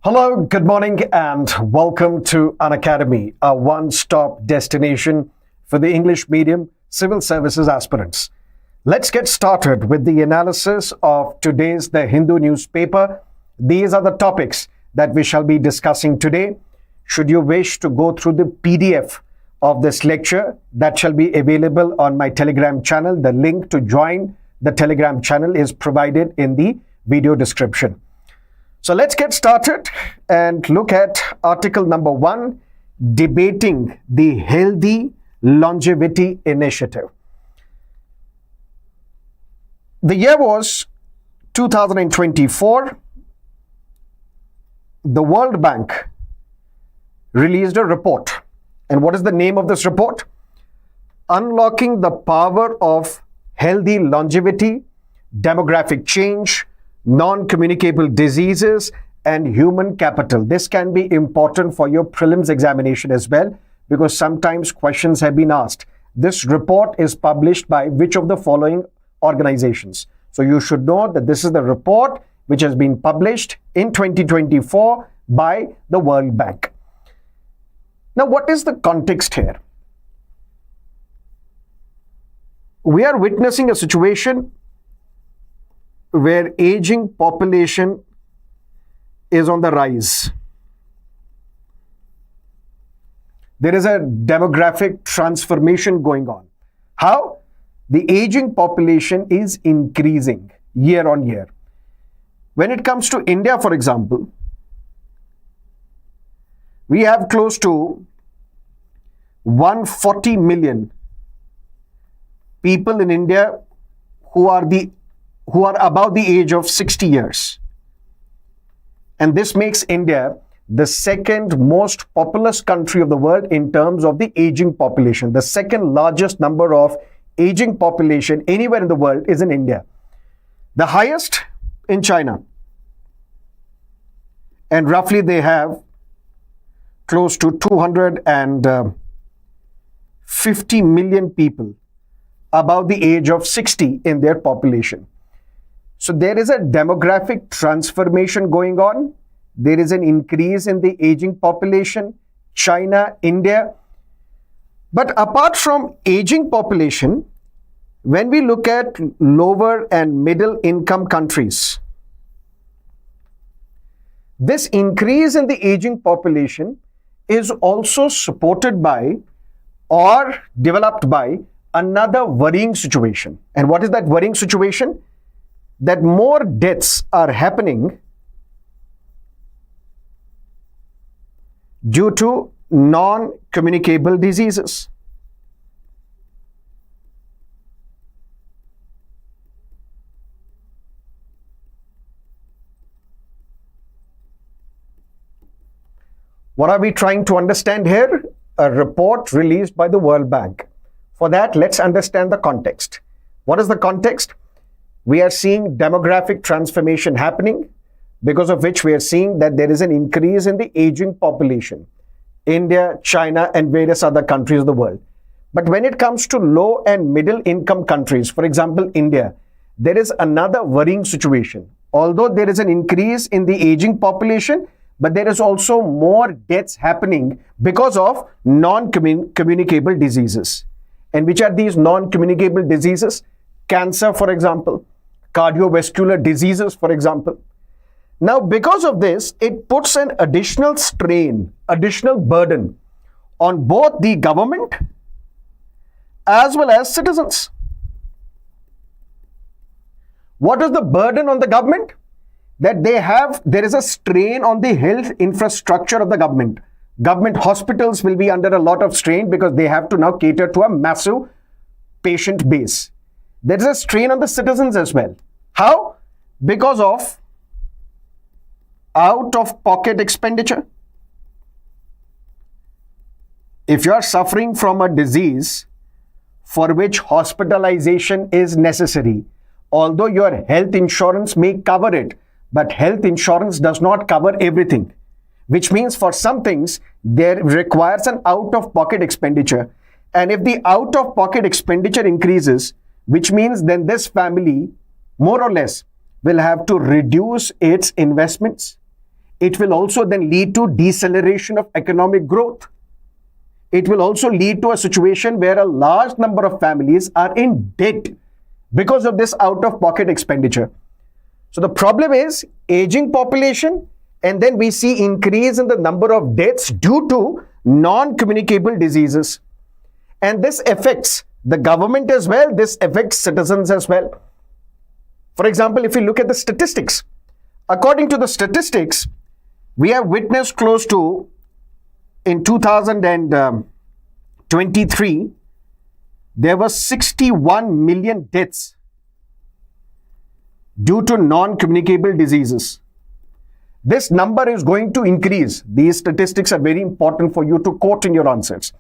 Hello, good morning, and welcome to Unacademy, a one-stop destination for the English medium civil services aspirants. Let's get started with the analysis of today's The Hindu newspaper. These are the topics that we shall be discussing today. Should you wish to go through the PDF of this lecture, that shall be available on my Telegram channel. The link to join the Telegram channel is provided in the video description. So let's get started and look at article number 1, debating the Healthy Longevity Initiative. The year was 2024. The World Bank released a report. And what is the name of this report? Unlocking the Power of Healthy Longevity, Demographic Change, Non-Communicable Diseases, and Human Capital. This can be important for your prelims examination as well, because sometimes questions have been asked. This report is published by which of the following organizations? So you should know that this is the report which has been published in 2024 by the World Bank. Now, what is the context here? We are witnessing a situation where aging population is on the rise. There is a demographic transformation going on. How? The aging population is increasing year on year. When it comes to India, for example, we have close to 140 million people in India who are above the age of 60 years. And this makes India the second most populous country of the world in terms of the aging population. The second largest number of aging population anywhere in the world is in India. The highest in China. And roughly they have close to 250 million people above the age of 60 in their population. So there is a demographic transformation going on. There is an increase in the aging population, China, India. But apart from aging population, when we look at lower and middle income countries, this increase in the aging population is also supported by or developed by another worrying situation. And what is that worrying situation? That more deaths are happening due to non-communicable diseases. What are we trying to understand here? A report released by the World Bank. For that, let's understand the context. What is the context? We are seeing demographic transformation happening, because of which we are seeing that there is an increase in the aging population. India, China, and various other countries of the world. But when it comes to low and middle income countries, for example, India, there is another worrying situation. Although there is an increase in the aging population, but there is also more deaths happening because of non-communicable diseases. And which are these non-communicable diseases? Cancer, for example. Cardiovascular diseases, for example. Now, because of this, it puts an additional strain, additional burden on both the government as well as citizens. What is the burden on the government? That there is a strain on the health infrastructure of the government. Government hospitals will be under a lot of strain because they have to now cater to a massive patient base. There is a strain on the citizens as well. How? Because of out-of-pocket expenditure. If you are suffering from a disease for which hospitalization is necessary, although your health insurance may cover it, but health insurance does not cover everything, which means for some things there requires an out-of-pocket expenditure. And if the out-of-pocket expenditure increases, which means then this family more or less will have to reduce its investments. It will also then lead to deceleration of economic growth. It will also lead to a situation where a large number of families are in debt because of this out-of-pocket expenditure. So the problem is aging population, and then we see increase in the number of deaths due to non-communicable diseases. And this affects the government as well. This affects citizens as well. For example, if you look at the statistics, according to the statistics, we have witnessed close to, in 2023, there were 61 million deaths due to non-communicable diseases. This number is going to increase. These statistics are very important for you to quote in your answers.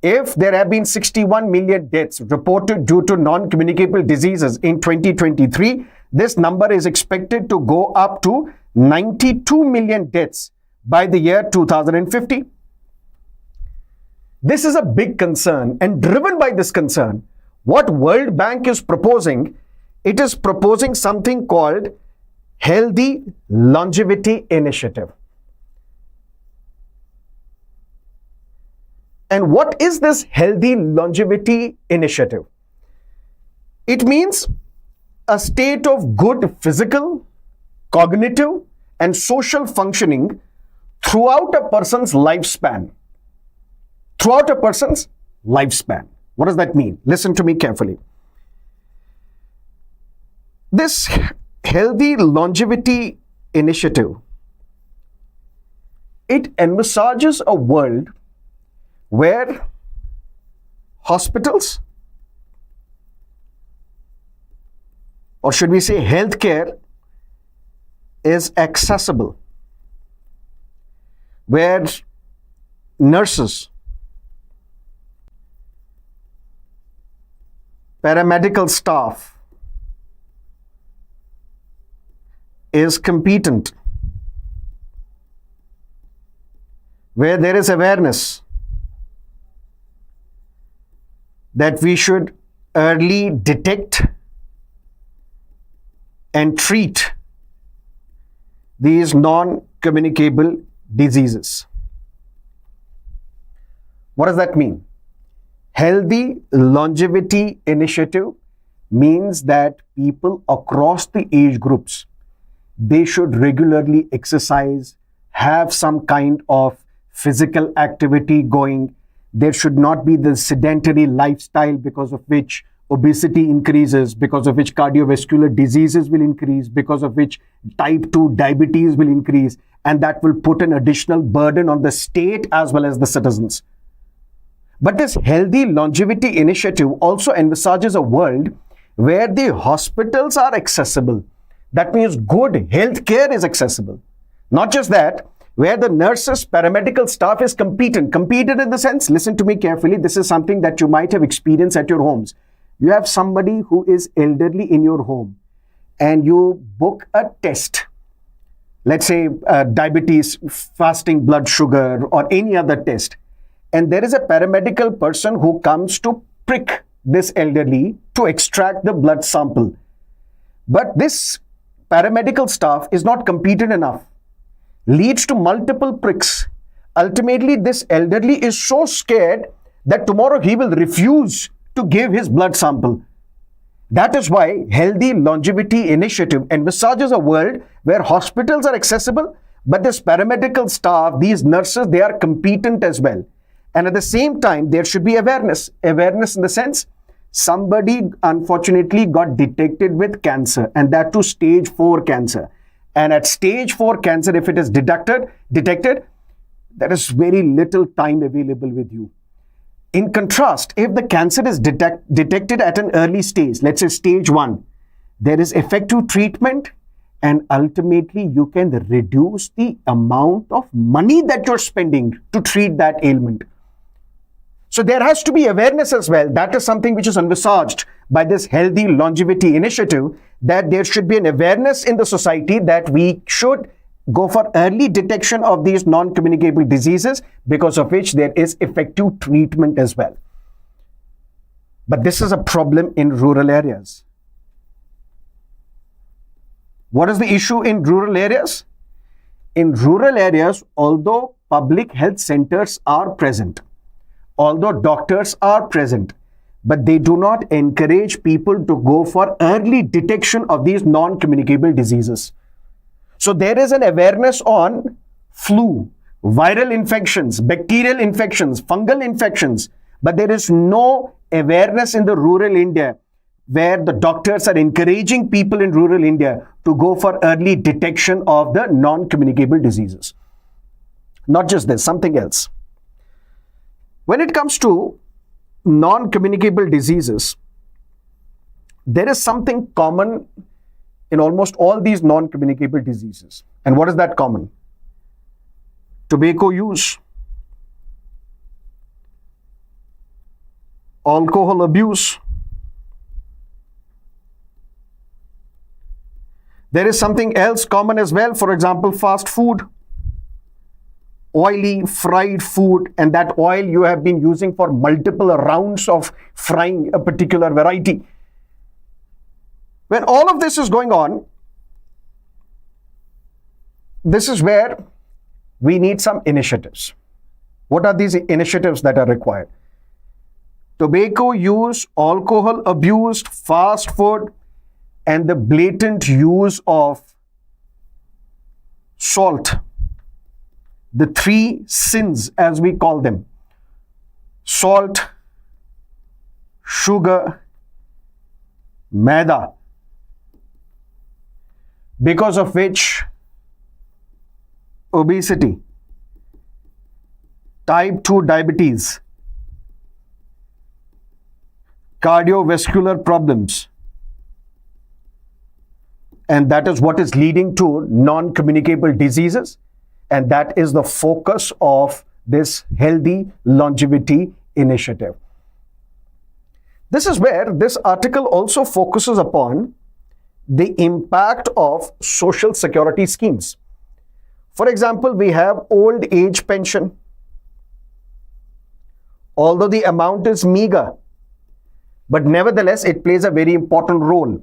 If there have been 61 million deaths reported due to non-communicable diseases in 2023, this number is expected to go up to 92 million deaths by the year 2050. This is a big concern, and driven by this concern, what World Bank is proposing, it is proposing something called Healthy Longevity Initiative. And what is this Healthy Longevity Initiative? It means a state of good physical, cognitive, and social functioning throughout a person's lifespan. Throughout a person's lifespan. What does that mean? Listen to me carefully. This Healthy Longevity Initiative, it envisages a world where hospitals, or should we say healthcare, is accessible, where nurses, paramedical staff is competent, where there is awareness that we should early detect and treat these non-communicable diseases. What does that mean? Healthy Longevity Initiative means that people across the age groups, they should regularly exercise, have some kind of physical activity going. There should not be the sedentary lifestyle because of which obesity increases, because of which cardiovascular diseases will increase, because of which type 2 diabetes will increase, and that will put an additional burden on the state as well as the citizens. But this Healthy Longevity Initiative also envisages a world where the hospitals are accessible. That means good health care is accessible. Not just that, where the nurses, paramedical staff is competent. Competent in the sense, listen to me carefully, this is something that you might have experienced at your homes. You have somebody who is elderly in your home and you book a test. Let's say diabetes, fasting blood sugar, or any other test. And there is a paramedical person who comes to prick this elderly to extract the blood sample. But this paramedical staff is not competent enough, leads to multiple pricks. Ultimately, this elderly is so scared that tomorrow he will refuse to give his blood sample. That is why Healthy Longevity Initiative envisages a world where hospitals are accessible, but this paramedical staff, these nurses, they are competent as well. And at the same time, there should be awareness. Awareness in the sense, somebody unfortunately got detected with cancer, and that too stage 4 cancer. And at stage 4 cancer, if it is detected, there is very little time available with you. In contrast, if the cancer is detected at an early stage, let's say stage 1, there is effective treatment, and ultimately you can reduce the amount of money that you're spending to treat that ailment. So there has to be awareness as well. That is something which is envisaged by this Healthy Longevity Initiative, that there should be an awareness in the society that we should go for early detection of these non-communicable diseases, because of which there is effective treatment as well. But this is a problem in rural areas. What is the issue in rural areas? in rural areas, although public health centers are present, although doctors are present, but they do not encourage people to go for early detection of these non-communicable diseases. So there is an awareness on flu, viral infections, bacterial infections, fungal infections, but there is no awareness in the rural India where the doctors are encouraging people in rural India to go for early detection of the non-communicable diseases. Not just this, something else. When it comes to non-communicable diseases, there is something common in almost all these non-communicable diseases. And what is that common? Tobacco use, alcohol abuse. There is something else common as well. For example, fast food, oily, fried food, and that oil you have been using for multiple rounds of frying a particular variety. When all of this is going on, this is where we need some initiatives. What are these initiatives that are required? Tobacco use, alcohol abuse, fast food, and the blatant use of salt. The three sins, as we call them: salt, sugar, maida, because of which obesity, type 2 diabetes, cardiovascular problems, and that is what is leading to non-communicable diseases, and that is the focus of this healthy longevity initiative. This is where this article also focuses upon the impact of social security schemes. For example, we have old age pension. Although the amount is meager, but nevertheless, it plays a very important role.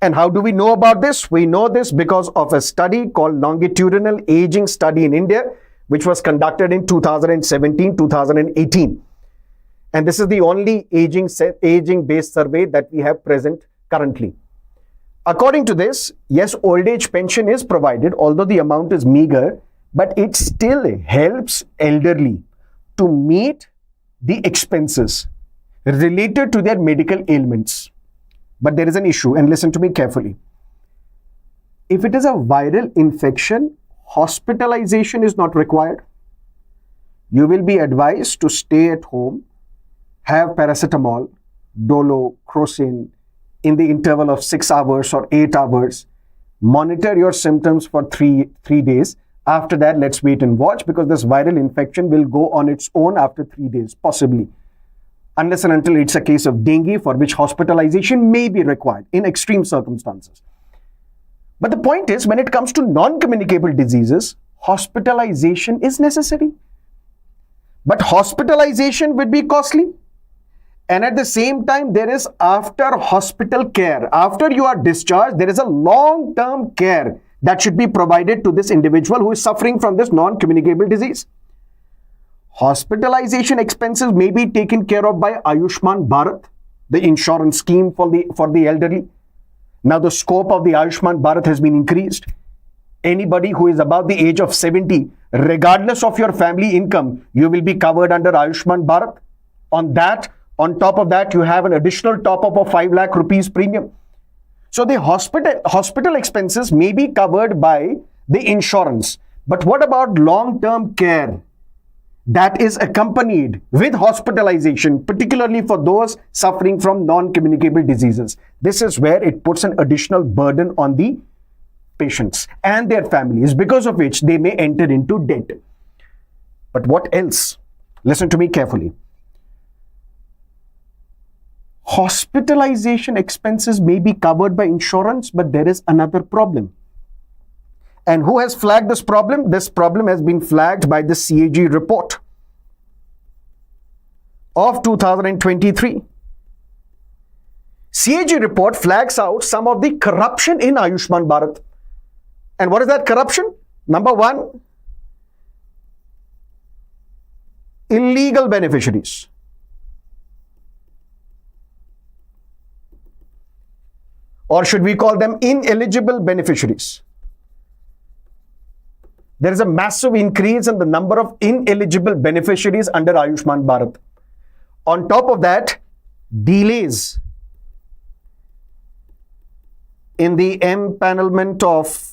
And how do we know about this? We know this because of a study called Longitudinal Aging Study in India, which was conducted in 2017-2018. And this is the only aging-based survey that we have present currently. According to this, yes, old age pension is provided, although the amount is meager, but it still helps elderly to meet the expenses related to their medical ailments. But there is an issue, and listen to me carefully. If it is a viral infection, hospitalization is not required. You will be advised to stay at home, have paracetamol, Dolo, Crocin in the interval of 6 hours or 8 hours. Monitor your symptoms for three days. After that, let's wait and watch, because this viral infection will go on its own after 3 days, possibly. Unless and until it's a case of dengue, for which hospitalization may be required in extreme circumstances. But the point is, when it comes to non-communicable diseases, hospitalization is necessary. But hospitalization would be costly. And at the same time, there is after hospital care. After you are discharged, there is a long-term care that should be provided to this individual who is suffering from this non-communicable disease. Hospitalization expenses may be taken care of by Ayushman Bharat, the insurance scheme for the elderly. Now the scope of the Ayushman Bharat has been increased. Anybody who is above the age of 70, regardless of your family income, you will be covered under Ayushman Bharat. On top of that, you have an additional top-up of 5 lakh rupees premium. So the hospital expenses may be covered by the insurance. But what about long-term care that is accompanied with hospitalization, particularly for those suffering from non-communicable diseases? This is where it puts an additional burden on the patients and their families, because of which they may enter into debt. But what else? Listen to me carefully. Hospitalization expenses may be covered by insurance, but there is another problem. And who has flagged this problem? This problem has been flagged by the CAG report of 2023. CAG report flags out some of the corruption in Ayushman Bharat. And what is that corruption? Number one, illegal beneficiaries. Or should we call them ineligible beneficiaries? There is a massive increase in the number of ineligible beneficiaries under Ayushman Bharat. On top of that, delays in the empanelment of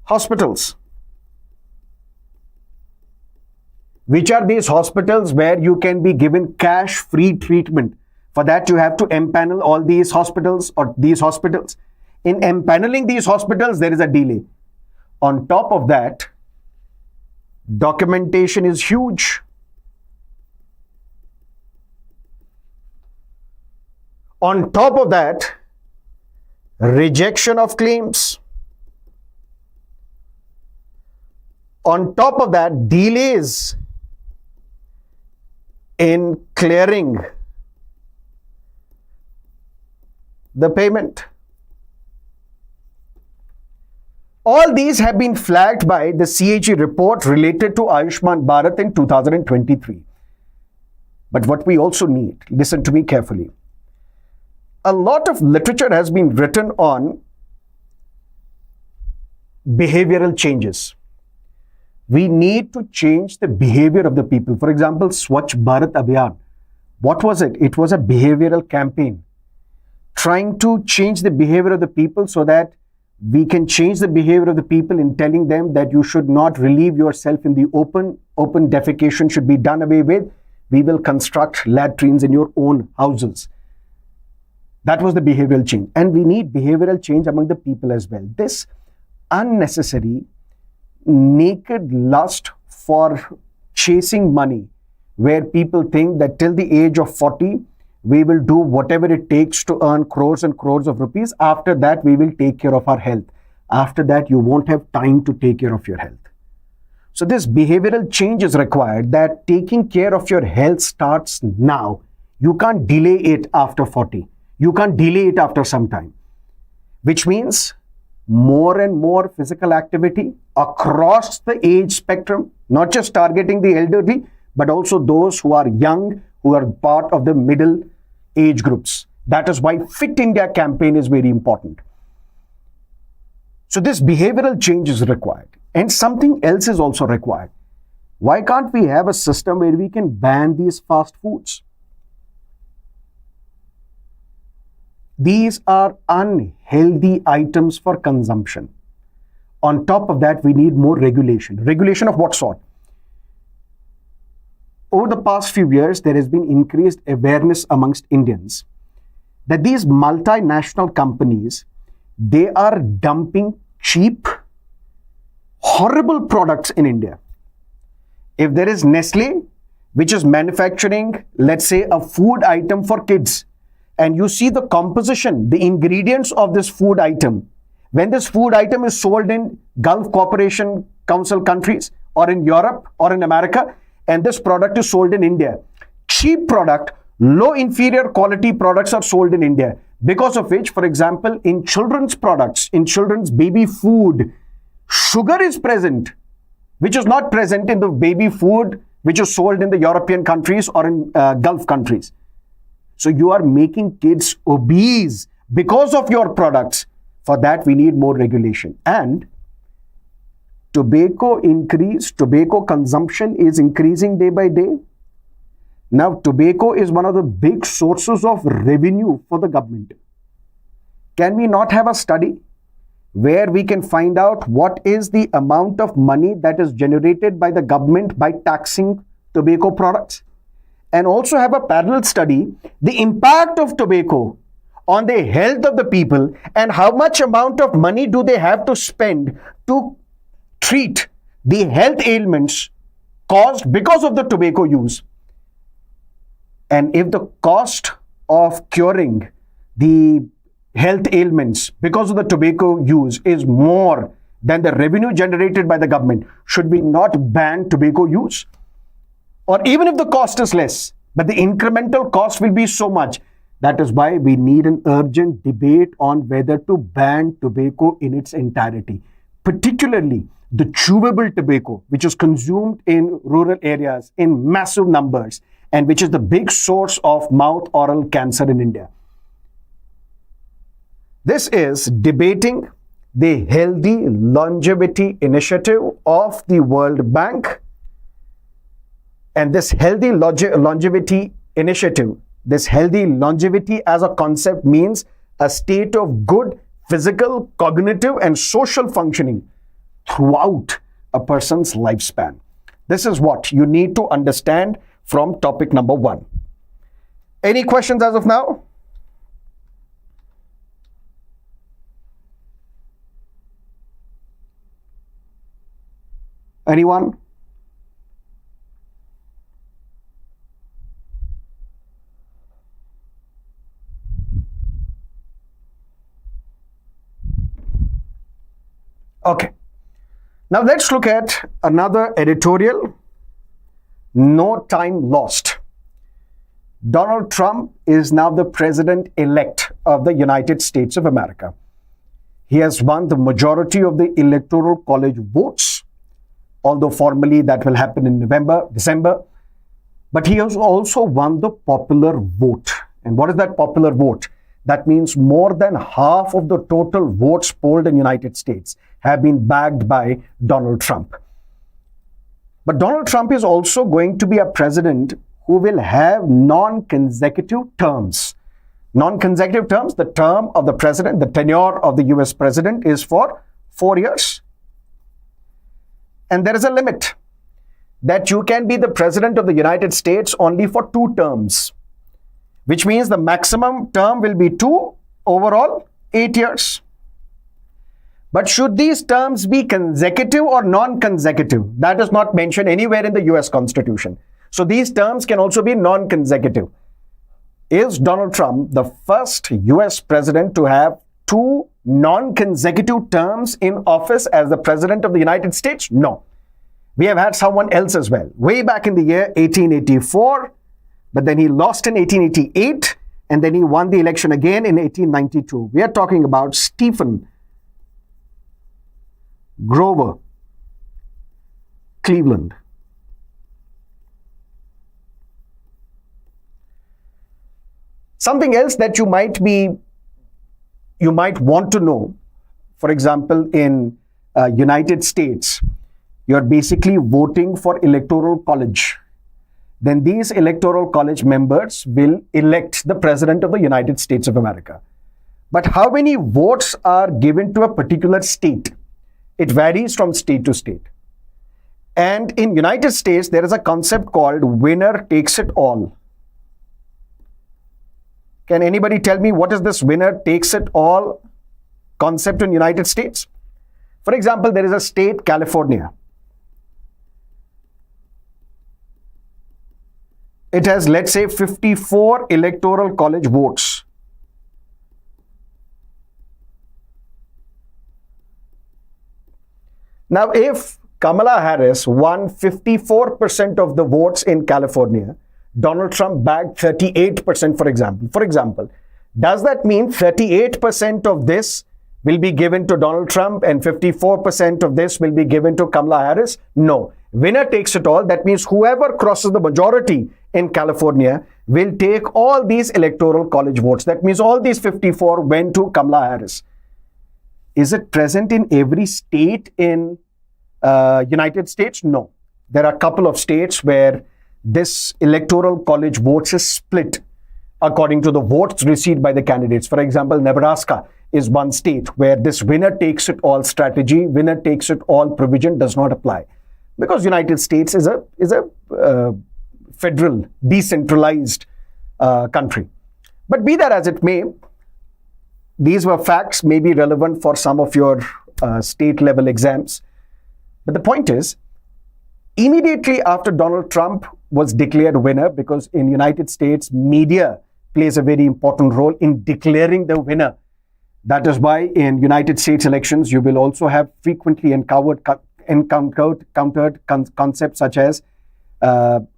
hospitals. Which are these hospitals where you can be given cash-free treatment? For that, you have to empanel all these hospitals or these hospitals. In empaneling these hospitals, there is a delay. On top of that, documentation is huge. On top of that, rejection of claims. On top of that, delays in clearing the payment. All these have been flagged by the CAG report related to Ayushman Bharat in 2023. But what we also need, listen to me carefully, a lot of literature has been written on behavioral changes. We need to change the behavior of the people. For example, Swachh Bharat Abhiyan. What was it? It was a behavioral campaign trying to change the behavior of the people so that we can change the behavior of the people in telling them that you should not relieve yourself in the open. Open defecation should be done away with. We will construct latrines in your own houses. That was the behavioral change. And we need behavioral change among the people as well. This unnecessary, naked lust for chasing money, where people think that till the age of 40, we will do whatever it takes to earn crores and crores of rupees. After that, we will take care of our health. After that, you won't have time to take care of your health. So this behavioral change is required, that taking care of your health starts now. You can't delay it after 40. You can't delay it after some time. Which means more and more physical activity across the age spectrum, not just targeting the elderly, but also those who are young, who are part of the middle age groups. That is why Fit India campaign is very important. So this behavioral change is required. And something else is also required. Why can't we have a system where we can ban these fast foods? These are unhealthy items for consumption. On top of that, we need more regulation. Regulation of what sort? Over the past few years, there has been increased awareness amongst Indians that these multinational companies, they are dumping cheap, horrible products in India. If there is Nestle, which is manufacturing, let's say, a food item for kids, and you see the composition, the ingredients of this food item, when this food item is sold in Gulf Cooperation Council countries or in Europe or in America, and this product is sold in India, cheap product, low inferior quality products are sold in India. Because of which, for example, in children's products, in children's baby food, sugar is present, which is not present in the baby food which is sold in the European countries or in Gulf countries. So you are making kids obese because of your products. For that, we need more regulation. And tobacco consumption is increasing day by day. Now, tobacco is one of the big sources of revenue for the government. Can we not have a study where we can find out what is the amount of money that is generated by the government by taxing tobacco products? And also have a parallel study, the impact of tobacco on the health of the people and how much amount of money do they have to spend to treat the health ailments caused because of the tobacco use. And if the cost of curing the health ailments because of the tobacco use is more than the revenue generated by the government, should we not ban tobacco use? Or even if the cost is less, but the incremental cost will be so much. That is why we need an urgent debate on whether to ban tobacco in its entirety. particularly the chewable tobacco, which is consumed in rural areas in massive numbers and which is the big source of mouth oral cancer in India. This is debating the Healthy Longevity Initiative of the World Bank. And this Healthy Longevity Initiative, this healthy longevity as a concept means a state of good physical, cognitive, and social functioning throughout a person's lifespan. This is what you need to understand from topic number 1. Any questions as of now? Anyone? Okay. Now let's look at another editorial. No time lost. Donald Trump is now the president-elect of the United States of America. He has won the majority of the electoral college votes, although formally that will happen in December. But he has also won the popular vote. And what is that popular vote? That means more than half of the total votes polled in the United States have been backed by Donald Trump. But Donald Trump is also going to be a president who will have non-consecutive terms. Non-consecutive terms, the term of the president, the tenure of the US president is for 4 years. And there is a limit that you can be the president of the United States only for 2 terms, which means the maximum term will be 2, overall 8 years. But should these terms be consecutive or non-consecutive? That is not mentioned anywhere in the US Constitution. So these terms can also be non-consecutive. Is Donald Trump the first US president to have 2 non-consecutive terms in office as the president of the United States? No. We have had someone else as well. Way back in the year 1884, but then he lost in 1888, and then he won the election again in 1892. We are talking about Stephen Grover Cleveland. Something else that you might want to know, for example, in United States, you're basically voting for electoral college. Then these electoral college members will elect the president of the United States of America. But how many votes are given to a particular state? It varies from state to state. And in United States, there is a concept called winner takes it all. Can anybody tell me what is this winner takes it all concept in United States? For example, there is a state, California. It has, let's say, 54 electoral college votes. Now, if Kamala Harris won 54% of the votes in California, Donald Trump bagged 38%, for example. Does that mean 38% of this will be given to Donald Trump and 54% of this will be given to Kamala Harris? No. Winner takes it all. That means whoever crosses the majority in California will take all these electoral college votes. That means all these 54 went to Kamala Harris. Is it present in every state in United States? No. There are a couple of states where this electoral college votes is split according to the votes received by the candidates. For example, Nebraska is one state where this winner takes it all strategy, winner takes it all provision does not apply, because United States is a federal, decentralized country. But be that as it may, these were facts, may be relevant for some of your state level exams. But the point is, immediately after Donald Trump was declared winner, because in United States, media plays a very important role in declaring the winner. That is why in United States elections, you will also have frequently encountered concepts such as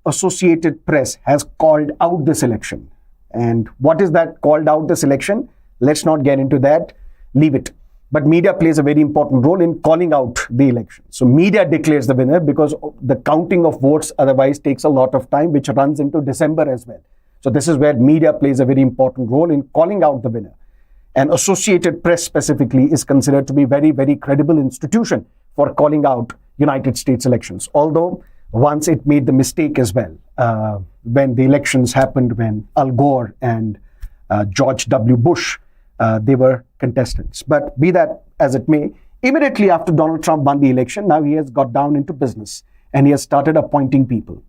Associated Press has called out this election. And what is that called out this election? Let's not get into that. Leave it. But media plays a very important role in calling out the election. So media declares the winner because the counting of votes otherwise takes a lot of time, which runs into December as well. So this is where media plays a very important role in calling out the winner. And Associated Press specifically is considered to be very, very credible institution for calling out United States elections. Although once it made the mistake as well, when the elections happened, when Al Gore and George W. Bush, they were contestants. But be that as it may, immediately after Donald Trump won the election, now he has got down into business and he has started appointing people.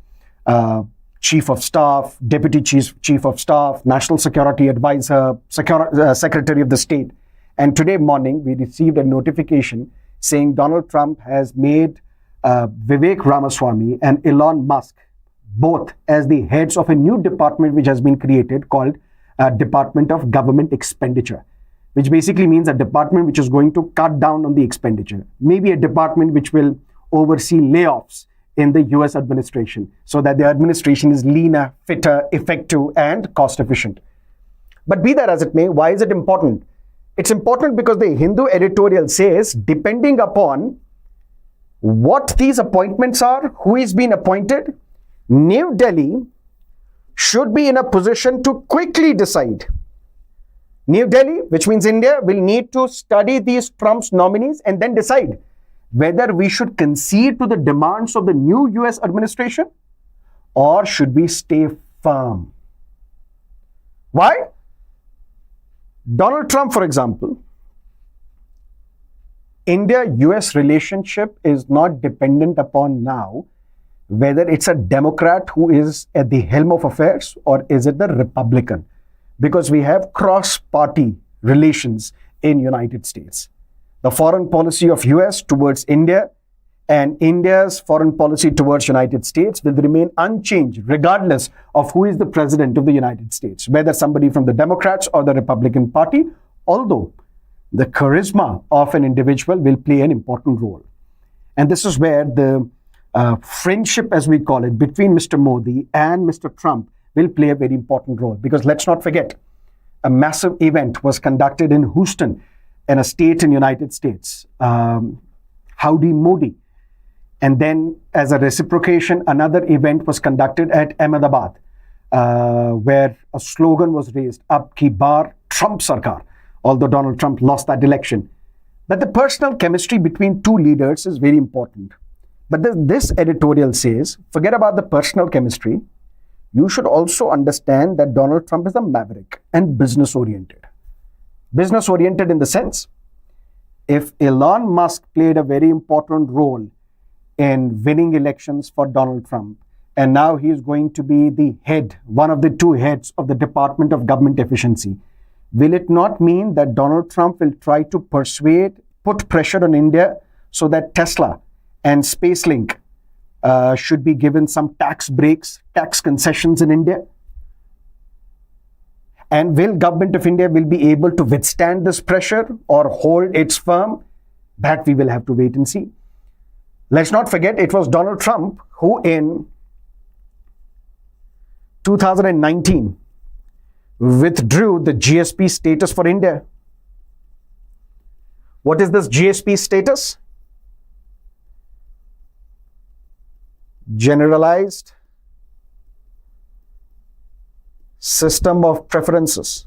Chief of Staff, Deputy Chief of Staff, National Security Advisor, Secretary of the State. And today morning, we received a notification saying Donald Trump has made Vivek Ramaswamy and Elon Musk both as the heads of a new department which has been created called Department of Government Expenditure, which basically means a department which is going to cut down on the expenditure. Maybe a department which will oversee layoffs in the US administration so that the administration is leaner, fitter, effective, and cost efficient. But be that as it may, why is it important? It's important because the Hindu editorial says, depending upon what these appointments are, who is being appointed, New Delhi should be in a position to quickly decide. New Delhi, which means India, will need to study these Trump's nominees and then decide whether we should concede to the demands of the new US administration or should we stay firm. Why? Donald Trump, for example, India-US relationship is not dependent upon now whether it's a Democrat who is at the helm of affairs or is it the Republican, because we have cross-party relations in United States. The foreign policy of US towards India and India's foreign policy towards United States will remain unchanged regardless of who is the president of the United States, whether somebody from the Democrats or the Republican Party, although the charisma of an individual will play an important role. And this is where the friendship, as we call it, between Mr. Modi and Mr. Trump will play a very important role. Because let's not forget, a massive event was conducted in Houston, in a state in United States, Howdy Modi. And then as a reciprocation, another event was conducted at Ahmedabad, where a slogan was raised, Ab ki baar Trump Sarkar, although Donald Trump lost that election. But the personal chemistry between two leaders is very important. But this editorial says, forget about the personal chemistry. You should also understand that Donald Trump is a maverick and business-oriented. Business-oriented in the sense, if Elon Musk played a very important role in winning elections for Donald Trump, and now he is going to be the head, one of the two heads of the Department of Government Efficiency, will it not mean that Donald Trump will try to put pressure on India so that Tesla and SpaceLink should be given some tax breaks, tax concessions in India? And will government of India will be able to withstand this pressure or hold its firm? That we will have to wait and see. Let's not forget, it was Donald Trump who in 2019 withdrew the GSP status for India. What is this GSP status? Generalized System of Preferences.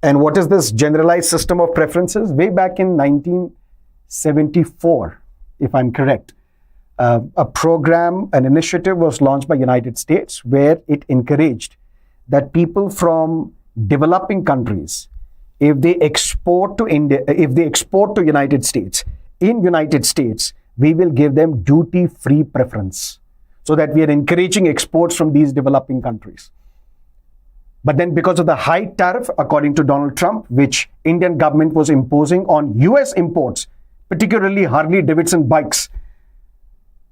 And what is this generalized system of preferences? Way back in 1974, if I'm correct, a program, an initiative was launched by United States where it encouraged that people from developing countries, if they export to India, if they export to United States, in United States, we will give them duty-free preference so that we are encouraging exports from these developing countries. But then because of the high tariff, according to Donald Trump, which Indian government was imposing on US imports, particularly Harley-Davidson bikes,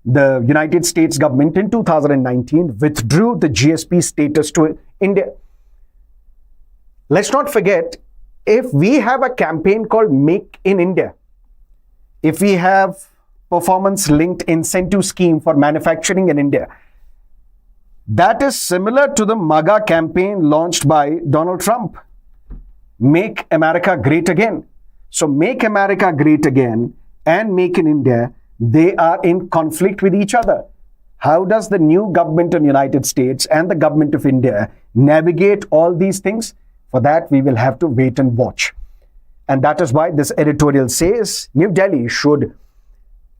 the United States government in 2019 withdrew the GSP status to India. Let's not forget, if we have a campaign called Make in India, if we have performance-linked incentive scheme for manufacturing in India, that is similar to the MAGA campaign launched by Donald Trump. Make America Great Again. So Make America Great Again and Make in India, they are in conflict with each other. How does the new government in the United States and the government of India navigate all these things? For that, we will have to wait and watch. And that is why this editorial says New Delhi should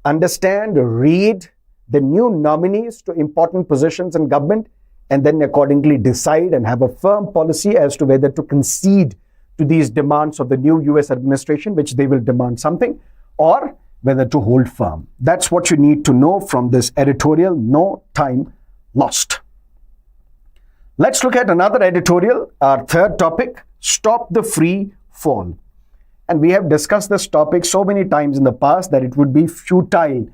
understand, read the new nominees to important positions in government, and then accordingly decide and have a firm policy as to whether to concede to these demands of the new US administration, which they will demand something, or whether to hold firm. That's what you need to know from this editorial. No time lost. Let's look at another editorial, our third topic, Stop the Free Fall. And we have discussed this topic so many times in the past that it would be futile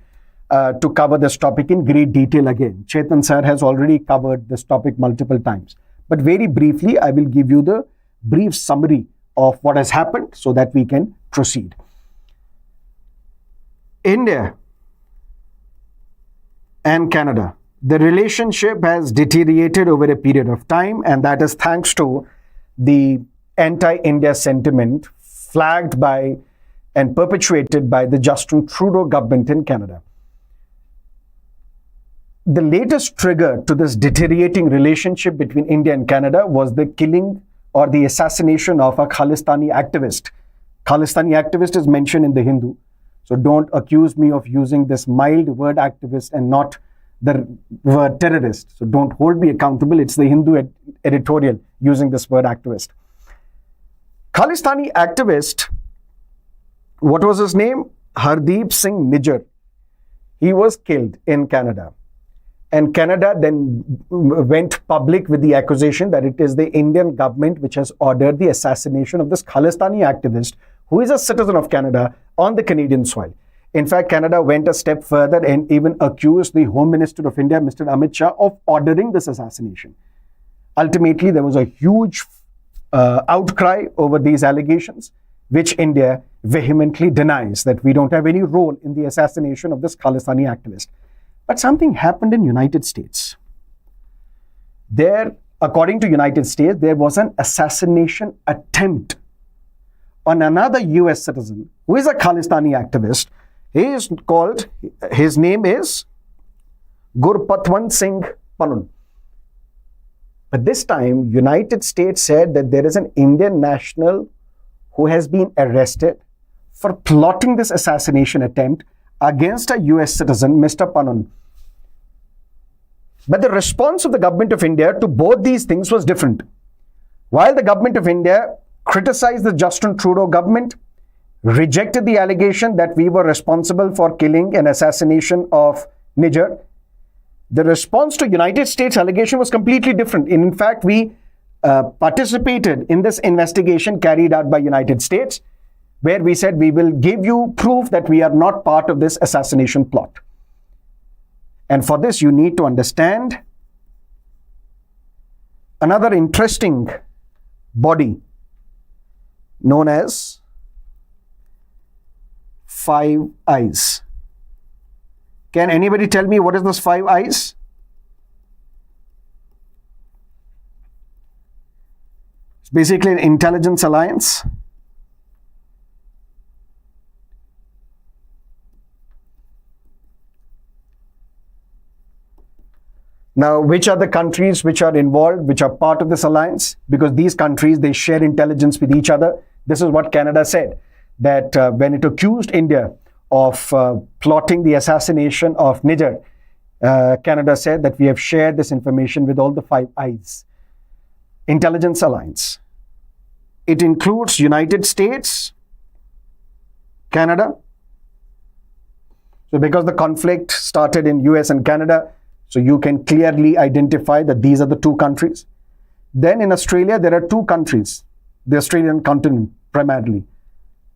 to cover this topic in great detail again. Chetan sir has already covered this topic multiple times. But very briefly, I will give you the brief summary of what has happened so that we can proceed. India and Canada, the relationship has deteriorated over a period of time, and that is thanks to the anti-India sentiment flagged by and perpetuated by the Justin Trudeau government in Canada. The latest trigger to this deteriorating relationship between India and Canada was the killing or the assassination of a Khalistani activist. Khalistani activist is mentioned in the Hindu. So don't accuse me of using this mild word activist and not the word terrorist. So don't hold me accountable. It's the Hindu editorial using this word activist. Khalistani activist, what was his name? Hardeep Singh Nijjar. He was killed in Canada. And Canada then went public with the accusation that it is the Indian government which has ordered the assassination of this Khalistani activist, who is a citizen of Canada, on the Canadian soil. In fact, Canada went a step further and even accused the Home Minister of India, Mr. Amit Shah, of ordering this assassination. Ultimately, there was a huge outcry over these allegations, which India vehemently denies that we don't have any role in the assassination of this Khalistani activist. But something happened in United States. There, according to United States, there was an assassination attempt on another US citizen who is a Khalistani activist. His name is Gurpatwant Singh Panun. But this time, United States said that there is an Indian national who has been arrested for plotting this assassination attempt against a US citizen, Mr. Panun. But the response of the government of India to both these things was different. While the government of India criticized the Justin Trudeau government, rejected the allegation that we were responsible for killing and assassination of Nijjar, the response to United States allegation was completely different. In fact, we participated in this investigation carried out by United States, where we said we will give you proof that we are not part of this assassination plot. And for this, you need to understand another interesting body known as Five Eyes. Can anybody tell me what is this Five Eyes? It's basically an intelligence alliance. Now, which are the countries which are involved, which are part of this alliance? Because these countries, they share intelligence with each other. This is what Canada said, that when it accused India of plotting the assassination of Nijjar, Canada said that we have shared this information with all the Five Eyes intelligence alliance. It includes United States, Canada. So because the conflict started in US and Canada, so you can clearly identify that these are the two countries. Then in Australia, there are two countries, the Australian continent primarily,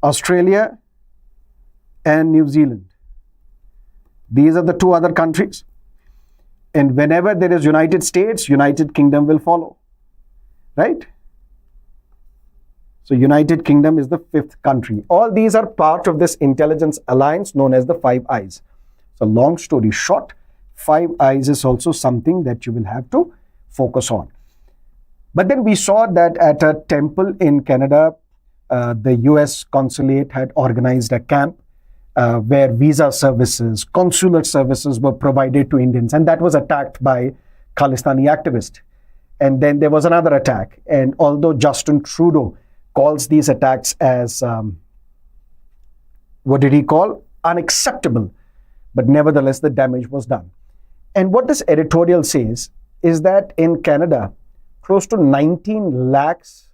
Australia and New Zealand. These are the two other countries. And whenever there is United States, United Kingdom will follow, right? So United Kingdom is the fifth country. All these are part of this intelligence alliance known as the Five Eyes. So long story short, Five Eyes is also something that you will have to focus on. But then we saw that at a temple in Canada, the US consulate had organized a camp where visa services, consular services were provided to Indians, and that was attacked by Khalistani activists. And then there was another attack. And although Justin Trudeau calls these attacks as, what did he call? Unacceptable. But nevertheless, the damage was done. And what this editorial says is that in Canada, close to 19 lakhs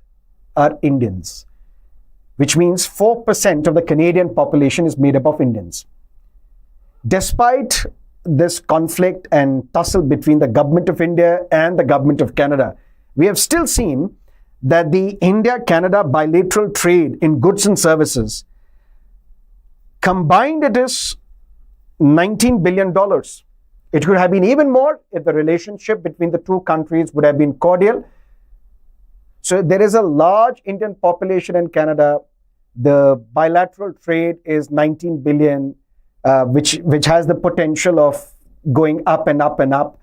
are Indians, which means 4% of the Canadian population is made up of Indians. Despite this conflict and tussle between the government of India and the government of Canada, we have still seen that the India-Canada bilateral trade in goods and services, combined it is $19 billion. It could have been even more if the relationship between the two countries would have been cordial. So there is a large Indian population in Canada. The bilateral trade is 19 billion, which has the potential of going up and up and up.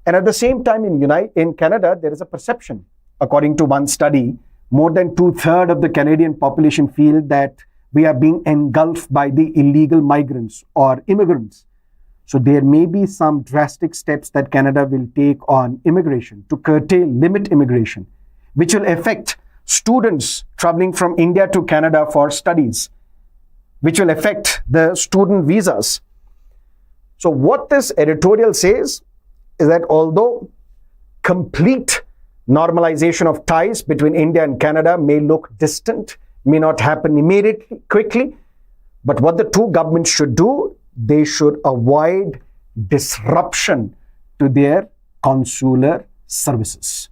And at the same time, in Canada, there is a perception. According to one study, more than 2/3 of the Canadian population feel that we are being engulfed by the illegal migrants or immigrants. So there may be some drastic steps that Canada will take on immigration to curtail, limit immigration, which will affect students traveling from India to Canada for studies, which will affect the student visas. So what this editorial says is that although complete normalization of ties between India and Canada may look distant, may not happen immediately, quickly, but what the two governments should do, they should avoid disruption to their consular services.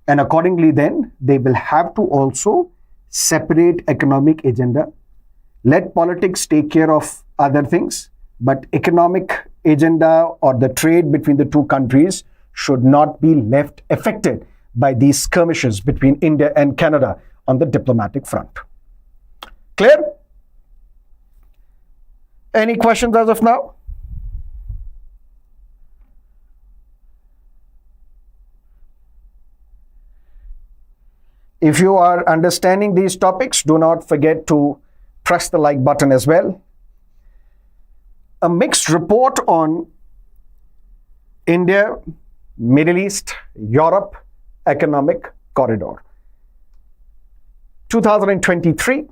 And accordingly then, they will have to also separate economic agenda. Let politics take care of other things, but economic agenda or the trade between the two countries should not be left affected by these skirmishes between India and Canada on the diplomatic front. Clear? Any questions as of now? If you are understanding these topics, do not forget to press the like button as well. A mixed report on India, Middle East, Europe economic corridor. 2023,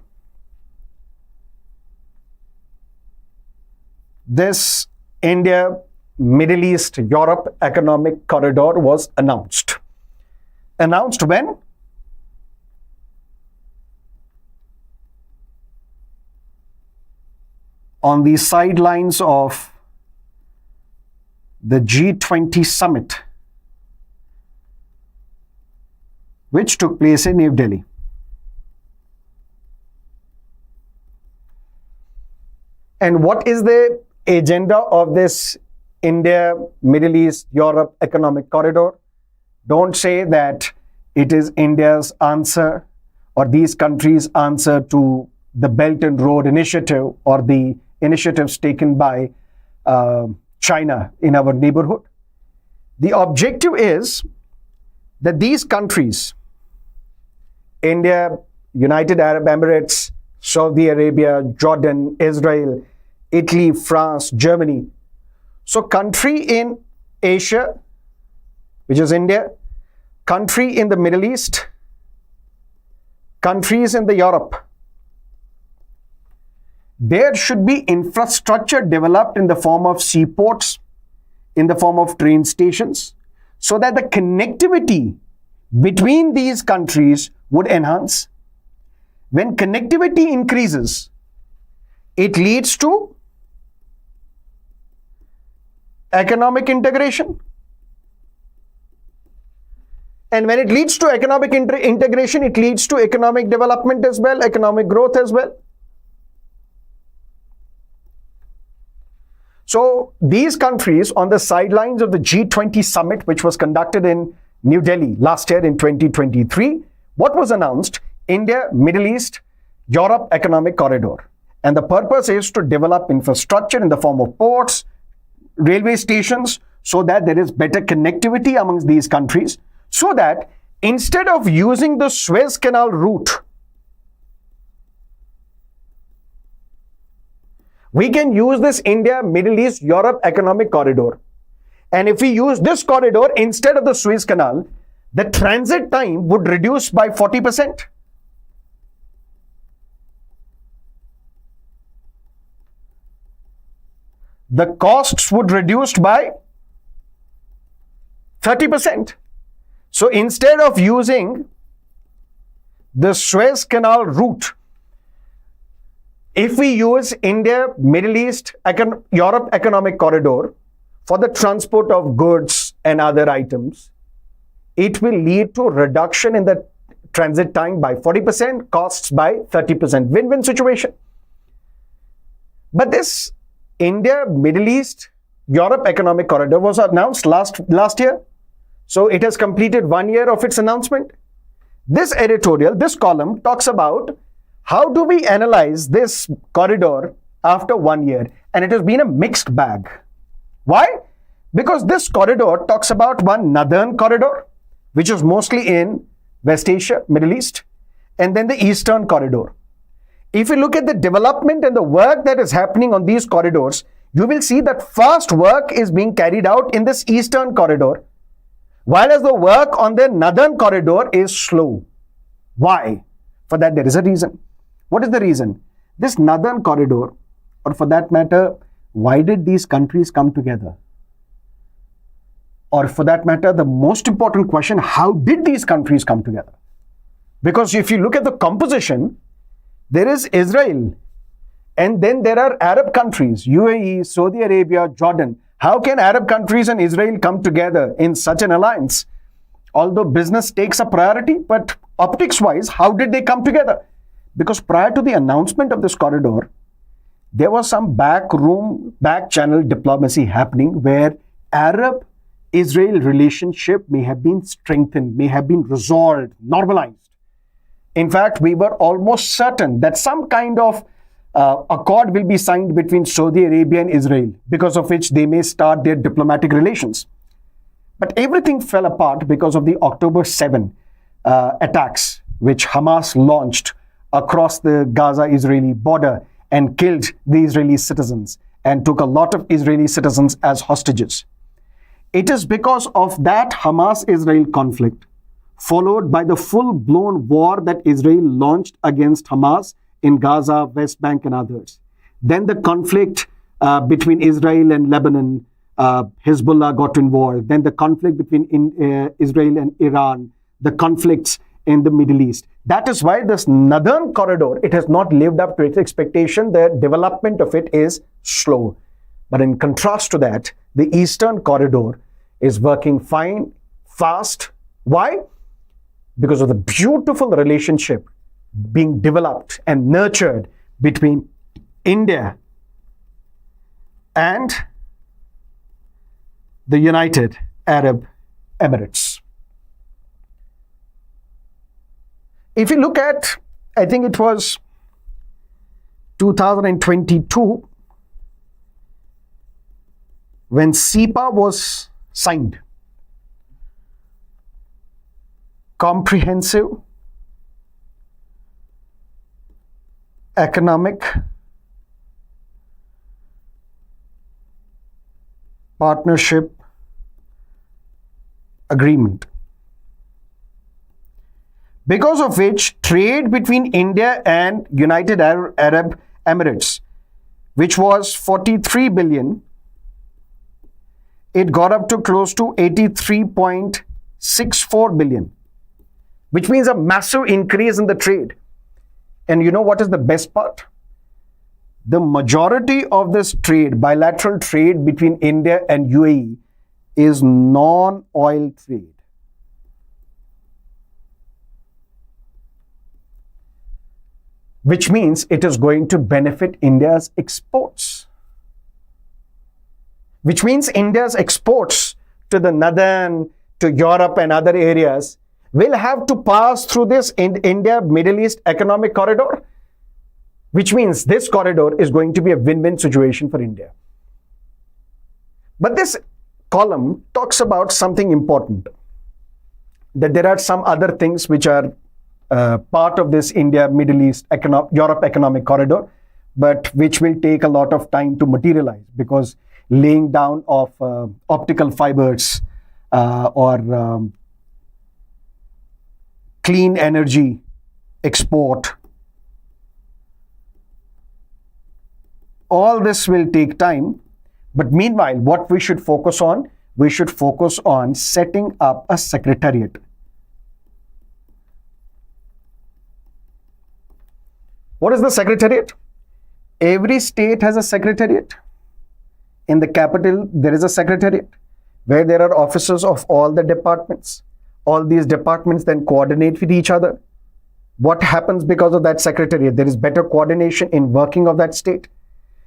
this India, Middle East, Europe economic corridor was announced. Announced when? On the sidelines of the G20 summit, which took place in New Delhi. And what is the agenda of this India, Middle East, Europe economic corridor? Don't say that it is India's answer or these countries' answer to the Belt and Road Initiative or the initiatives taken by China in our neighborhood. The objective is that these countries, India, United Arab Emirates, Saudi Arabia, Jordan, Israel, Italy, France, Germany. So country in Asia, which is India, country in the Middle East, countries in the Europe. There should be infrastructure developed in the form of seaports, in the form of train stations, so that the connectivity between these countries would enhance. When connectivity increases, it leads to economic integration. And when it leads to economic integration, it leads to economic development as well, economic growth as well. So these countries on the sidelines of the G20 summit, which was conducted in New Delhi last year in 2023, what was announced? India, Middle East, Europe economic corridor. And the purpose is to develop infrastructure in the form of ports, railway stations, so that there is better connectivity amongst these countries, so that instead of using the Suez Canal route We can use this India, Middle East, Europe economic corridor. And if we use this corridor instead of the Suez Canal, the transit time would reduce by 40%. The costs would reduce by 30%. So instead of using the Suez Canal route, if we use India, Middle East, Europe economic corridor for the transport of goods and other items, it will lead to reduction in the transit time by 40%, costs by 30%. Win-win situation. But this India, Middle East, Europe economic corridor was announced last year. So it has completed 1 year of its announcement. This editorial, this column talks about how do we analyze this corridor after 1 year? And it has been a mixed bag. Why? Because this corridor talks about one northern corridor, which is mostly in West Asia, Middle East, and then the eastern corridor. If you look at the development and the work that is happening on these corridors, you will see that fast work is being carried out in this eastern corridor, while as the work on the northern corridor is slow. Why? For that, there is a reason. What is the reason? This northern corridor, or for that matter, why did these countries come together? Or for that matter, the most important question, how did these countries come together? Because if you look at the composition, there is Israel, and then there are Arab countries, UAE, Saudi Arabia, Jordan. How can Arab countries and Israel come together in such an alliance? Although business takes a priority, but optics-wise, how did they come together? Because prior to the announcement of this corridor, there was some back channel diplomacy happening where Arab-Israel relationship may have been strengthened, may have been resolved, normalized. In fact, we were almost certain that some kind of accord will be signed between Saudi Arabia and Israel, because of which they may start their diplomatic relations. But everything fell apart because of the October 7 attacks, which Hamas launched across the Gaza-Israeli border and killed the Israeli citizens and took a lot of Israeli citizens as hostages. It is because of that Hamas-Israel conflict, followed by the full-blown war that Israel launched against Hamas in Gaza, West Bank and others. Then the conflict between Israel and Lebanon, Hezbollah got involved. Then the conflict between Israel and Iran, the conflicts in the Middle East. That is why this northern corridor, it has not lived up to its expectation. The development of it is slow. But in contrast to that, the eastern corridor is working fine, fast. Why? Because of the beautiful relationship being developed and nurtured between India and the United Arab Emirates. If you look at, I think it was 2022, when CEPA was signed, Comprehensive Economic Partnership Agreement, because of which trade between India and United Arab Emirates, which was 43 billion, it got up to close to 83.64 billion, which means a massive increase in the trade. And you know what is the best part? The majority of this trade, bilateral trade between India and UAE, is non-oil trade. Which means it is going to benefit India's exports. Which means India's exports to the northern, to Europe and other areas will have to pass through this India-Middle East economic corridor, which means this corridor is going to be a win-win situation for India. But this column talks about something important, that there are some other things which are part of this India-Middle East Europe economic corridor, but which will take a lot of time to materialize, because laying down of optical fibers or clean energy export, all this will take time. But meanwhile, what we should focus on? We should focus on setting up a secretariat. What is the secretariat? Every state has a secretariat. In the capital, there is a secretariat where there are officers of all the departments. All these departments then coordinate with each other. What happens because of that secretariat? There is better coordination in working of that state.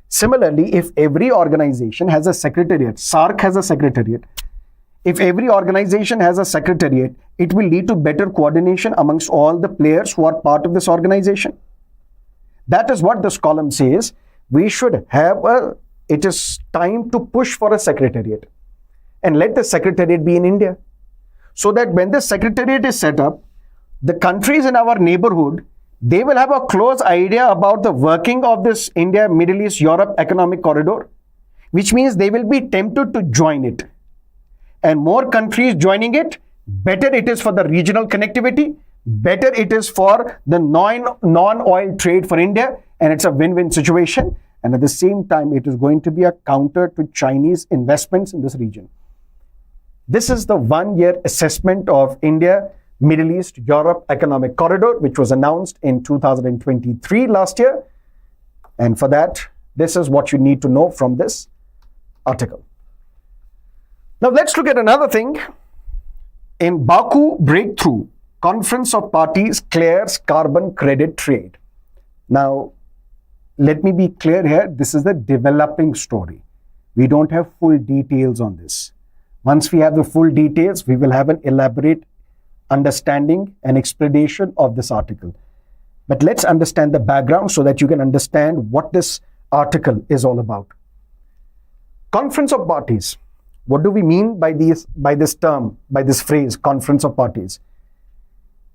Similarly, if every organization has a secretariat, SARC has a secretariat, if every organization has a secretariat, it will lead to better coordination amongst all the players who are part of this organization. That is what this column says. We should have it is time to push for a secretariat, and let the secretariat be in India, so that when the secretariat is set up, the countries in our neighborhood, they will have a close idea about the working of this India, Middle East, Europe economic corridor, which means they will be tempted to join it. And more countries joining it, better it is for the regional connectivity, better it is for the non-oil trade for India, and it's a win-win situation. And at the same time, it is going to be a counter to Chinese investments in this region. This is the one-year assessment of India, Middle East, Europe economic corridor, which was announced in 2023 last year. And for that, this is what you need to know from this article. Now let's look at another thing. In Baku breakthrough, Conference of Parties clears carbon credit trade. Now, let me be clear here. This is the developing story. We don't have full details on this. Once we have the full details, we will have an elaborate understanding and explanation of this article. But let's understand the background so that you can understand what this article is all about. Conference of Parties. What do we mean by this term, by this phrase, Conference of Parties?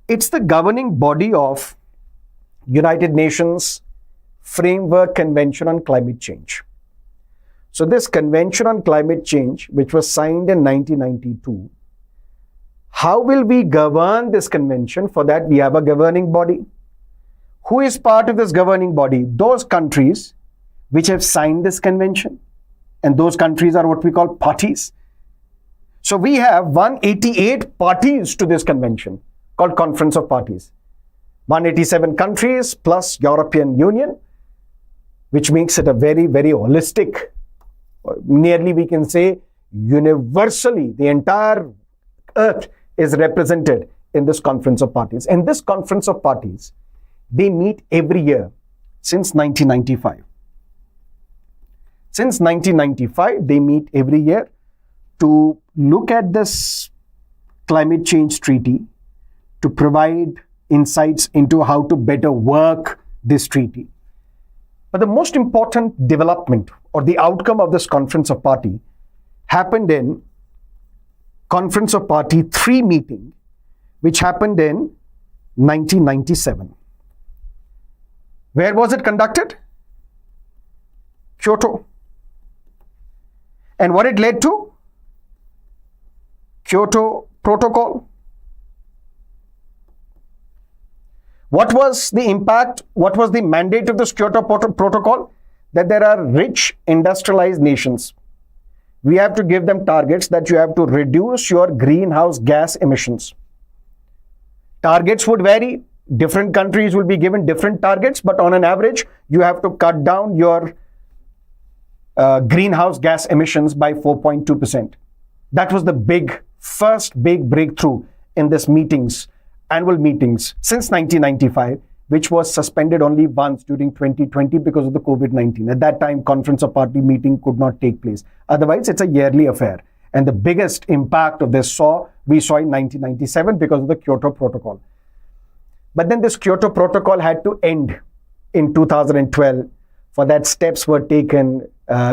It's the governing body of United Nations Framework Convention on Climate Change. So this Convention on Climate Change, which was signed in 1992, how will we govern this convention? For that, we have a governing body. Who is part of this governing body? Those countries which have signed this convention. And those countries are what we call parties. So we have 188 parties to this convention called Conference of Parties. 187 countries plus European Union, which makes it a very, very holistic, nearly we can say universally, the entire earth is represented in this Conference of Parties. And this Conference of Parties, they meet every year since 1995. Since 1995, they meet every year to look at this climate change treaty, to provide insights into how to better work this treaty. But the most important development or the outcome of this Conference of Party happened in Conference of Party 3 meeting, which happened in 1997. Where was it conducted? Kyoto. And what it led to? Kyoto Protocol. What was the impact? What was the mandate of this Kyoto Protocol? That there are rich industrialized nations. We have to give them targets that you have to reduce your greenhouse gas emissions. Targets would vary. Different countries will be given different targets, but on an average, you have to cut down your greenhouse gas emissions by 4.2%. That was the first big breakthrough in this annual meetings since 1995, which was suspended only once during 2020 because of the COVID-19. At that time, Conference of Party meeting could not take place. Otherwise, it's a yearly affair. And the biggest impact of this we saw in 1997 because of the Kyoto Protocol. But then this Kyoto Protocol had to end in 2012. For that, steps were taken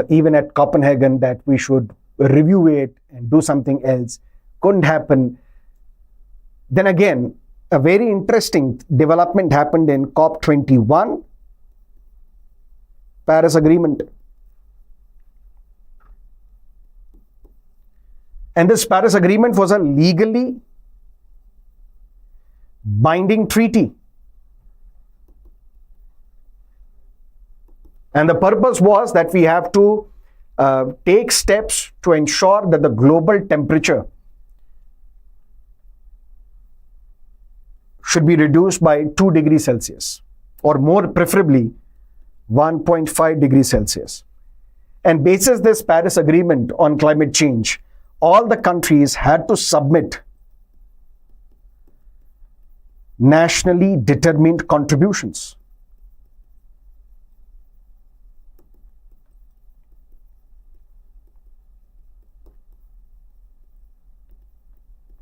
even at Copenhagen that we should review it and do something else. Couldn't happen. Then again, a very interesting development happened in COP21 Paris Agreement. And this Paris Agreement was a legally binding treaty. And the purpose was that we have to take steps to ensure that the global temperature should be reduced by 2 degrees Celsius, or more preferably 1.5 degrees Celsius. And basis this Paris Agreement on climate change, all the countries had to submit nationally determined contributions.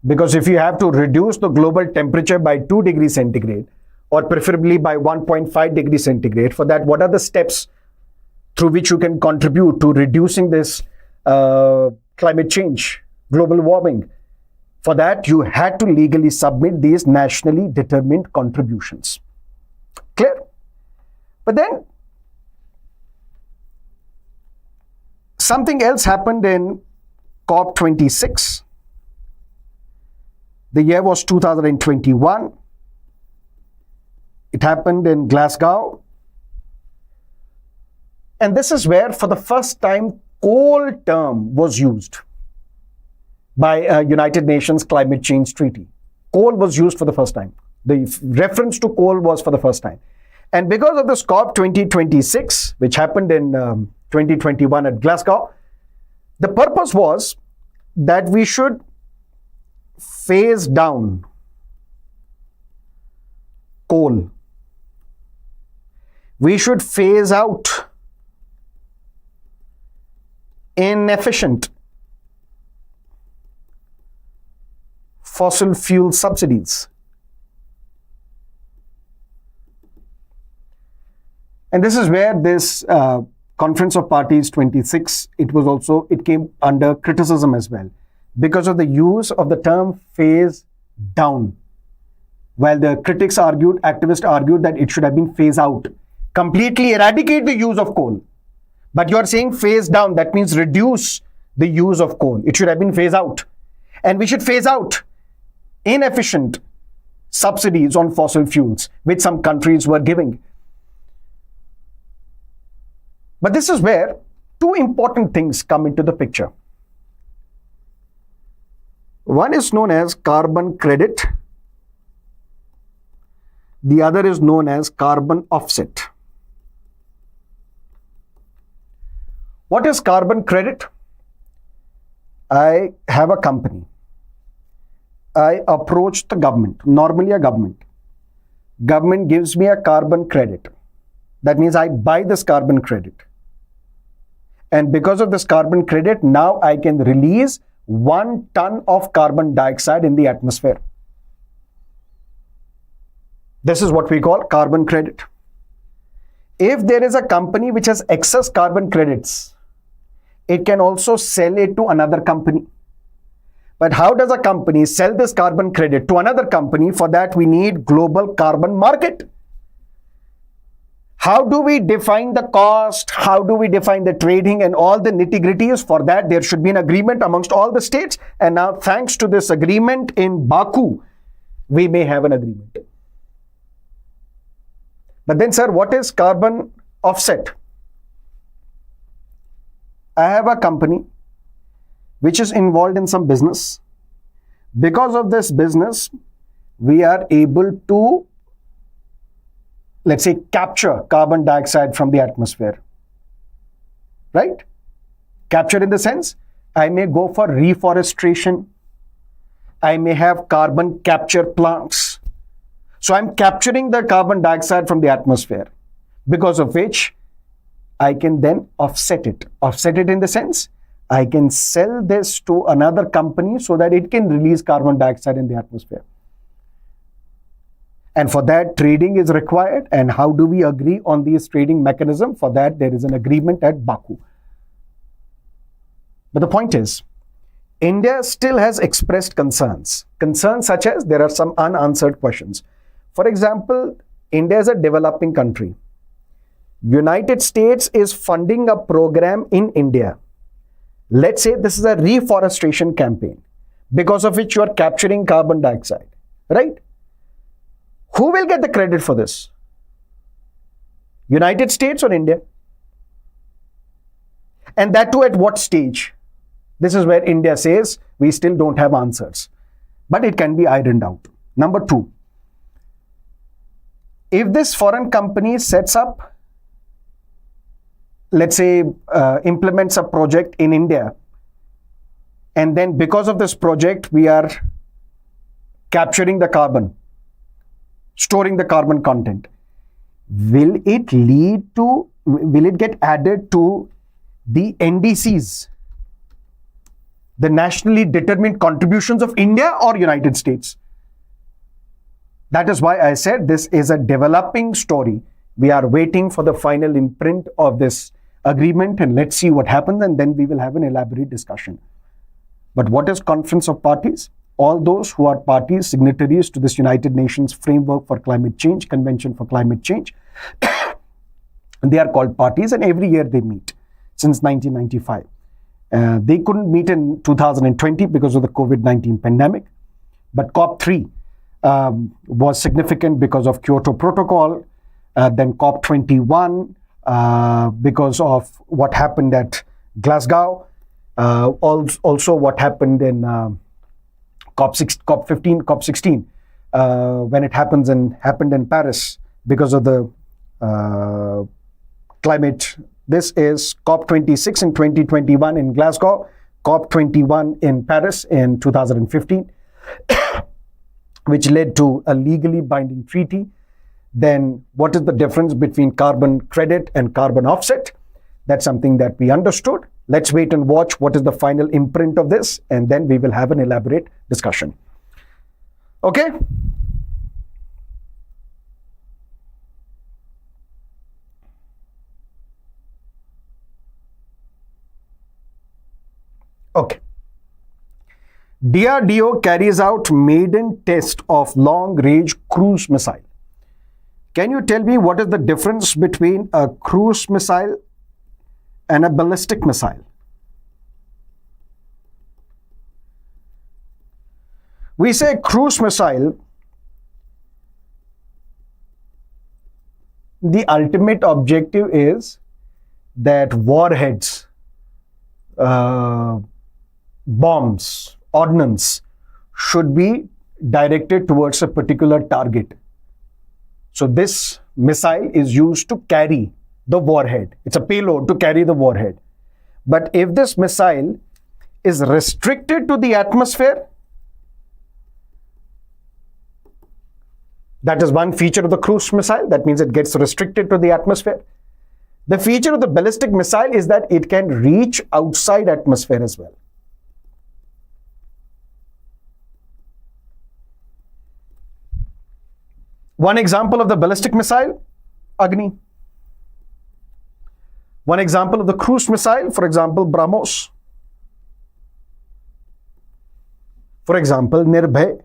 Because if you have to reduce the global temperature by 2 degrees centigrade, or preferably by 1.5 degrees centigrade, for that, what are the steps through which you can contribute to reducing this climate change, global warming? For that, you had to legally submit these nationally determined contributions. Clear? But then, something else happened in COP26. The year was 2021. It happened in Glasgow. And this is where, for the first time, coal term was used by United Nations Climate Change Treaty. Coal was used for the first time. The reference to coal was for the first time. And because of this COP 2026, which happened in 2021 at Glasgow, the purpose was that we should phase down coal. We should phase out inefficient fossil fuel subsidies. And this is where this Conference of Parties 26, it came under criticism as well, because of the use of the term phase down. While the critics argued, activists argued that it should have been phase out. Completely eradicate the use of coal. But you are saying phase down, that means reduce the use of coal. It should have been phase out. And we should phase out inefficient subsidies on fossil fuels, which some countries were giving. But this is where two important things come into the picture. One is known as carbon credit. The other is known as carbon offset. What is carbon credit? I have a company. I approach the government, normally a government. Government gives me a carbon credit. That means I buy this carbon credit. And because of this carbon credit, now I can release 1 ton of carbon dioxide in the atmosphere. This is what we call carbon credit. If there is a company which has excess carbon credits, it can also sell it to another company. But how does a company sell this carbon credit to another company? For that, we need global carbon market. How do we define the cost? How do we define the trading and all the nitty-gritties? For that, there should be an agreement amongst all the states. And now, thanks to this agreement in Baku, we may have an agreement. But then, sir, what is carbon offset? I have a company which is involved in some business. Because of this business, we are able to, let's say, capture carbon dioxide from the atmosphere. Right? Capture in the sense, I may go for reforestation. I may have carbon capture plants. So I'm capturing the carbon dioxide from the atmosphere, because of which I can then offset it. Offset it in the sense, I can sell this to another company so that it can release carbon dioxide in the atmosphere. And for that, trading is required. And how do we agree on these trading mechanism? For that, there is an agreement at Baku. But the point is, India still has expressed concerns. Concerns such as there are some unanswered questions. For example, India is a developing country. United States is funding a program in India. Let's say this is a reforestation campaign because of which you are capturing carbon dioxide, right? Who will get the credit for this? United States or India? And that too at what stage? This is where India says we still don't have answers, but it can be ironed out. Number two, if this foreign company sets up, let's say, implements a project in India, and then because of this project, we are capturing the carbon, storing the carbon content, will it get added to the NDCs, the nationally determined contributions of India or United States? That is why I said this is a developing story. We are waiting for the final imprint of this agreement, and let's see what happens, and then we will have an elaborate discussion. But what is Conference of Parties? All those who are parties, signatories to this United Nations Framework for Climate Change, Convention for Climate Change, they are called parties, and every year they meet since 1995. They couldn't meet in 2020 because of the COVID-19 pandemic, but COP3 was significant because of Kyoto Protocol, then COP21 because of what happened at Glasgow, also what happened in COP15, COP16 when it happened in Paris because of the climate. This is COP26 in 2021 in Glasgow, COP21 in Paris in 2015, which led to a legally binding treaty. Then what is the difference between carbon credit and carbon offset? That's something that we understood. Let's wait and watch what is the final imprint of this, and then we will have an elaborate discussion. Okay? Okay. DRDO carries out maiden test of long-range cruise missile. Can you tell me what is the difference between a cruise missile and a ballistic missile? We say cruise missile, the ultimate objective is that warheads, bombs, ordnance should be directed towards a particular target. So this missile is used to carry the warhead. It's a payload to carry the warhead. But if this missile is restricted to the atmosphere, that is one feature of the cruise missile. That means it gets restricted to the atmosphere. The feature of the ballistic missile is that it can reach outside atmosphere as well. One example of the ballistic missile, Agni. One example of the cruise missile, for example, BrahMos. For example, Nirbhay.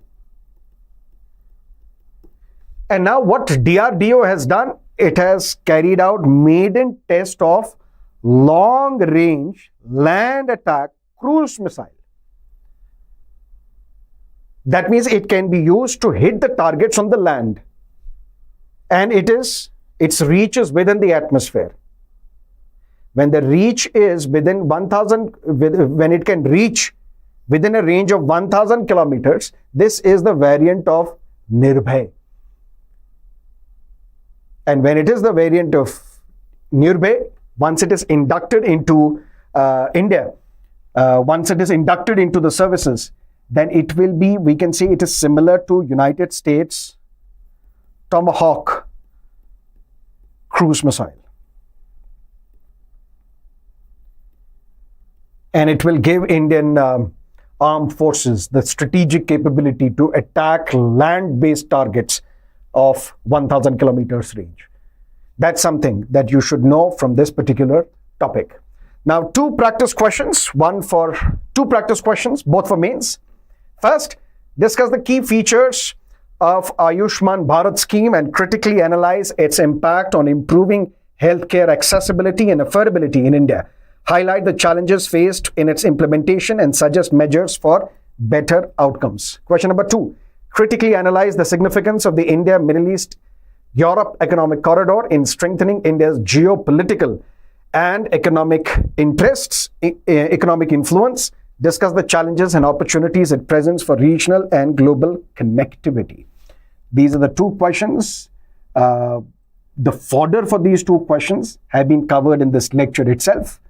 And now what DRDO has done, it has carried out maiden test of long-range land attack cruise missile. That means it can be used to hit the targets on the land. And its reach is within the atmosphere. When the reach is within 1,000, when it can reach within a range of 1,000 kilometers, this is the variant of Nirbhay. And when it is the variant of Nirbhay, once it is inducted into India, once it is inducted into the services, then it will be, we can say it is similar to United States Tomahawk cruise missile. And it will give Indian armed forces the strategic capability to attack land-based targets of 1,000 kilometers range. That's something that you should know from this particular topic. Now, two practice questions, both for mains. First, discuss the key features of Ayushman Bharat scheme and critically analyze its impact on improving healthcare accessibility and affordability in India, highlight the challenges faced in its implementation and suggest measures for better outcomes. Question number 2, critically analyze the significance of the India-Middle East-Europe economic corridor in strengthening India's geopolitical and economic interests, economic influence. Discuss the challenges and opportunities it presents for regional and global connectivity. These are the 2 questions. The fodder for these 2 questions have been covered in this lecture itself.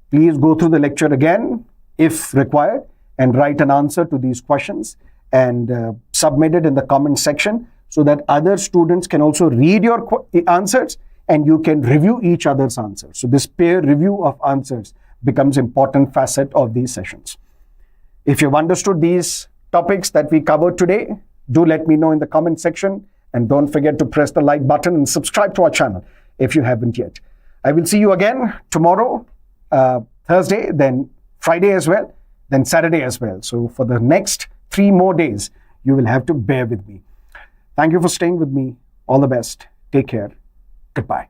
Please go through the lecture again if required and write an answer to these questions and submit it in the comment section so that other students can also read your answers and you can review each other's answers. So this peer review of answers becomes important facet of these sessions. If you've understood these topics that we covered today, do let me know in the comment section, and don't forget to press the like button and subscribe to our channel if you haven't yet. I will see you again tomorrow, Thursday, then Friday as well, then Saturday as well. So for the next 3 more days, you will have to bear with me. Thank you for staying with me. All the best. Take care. Goodbye.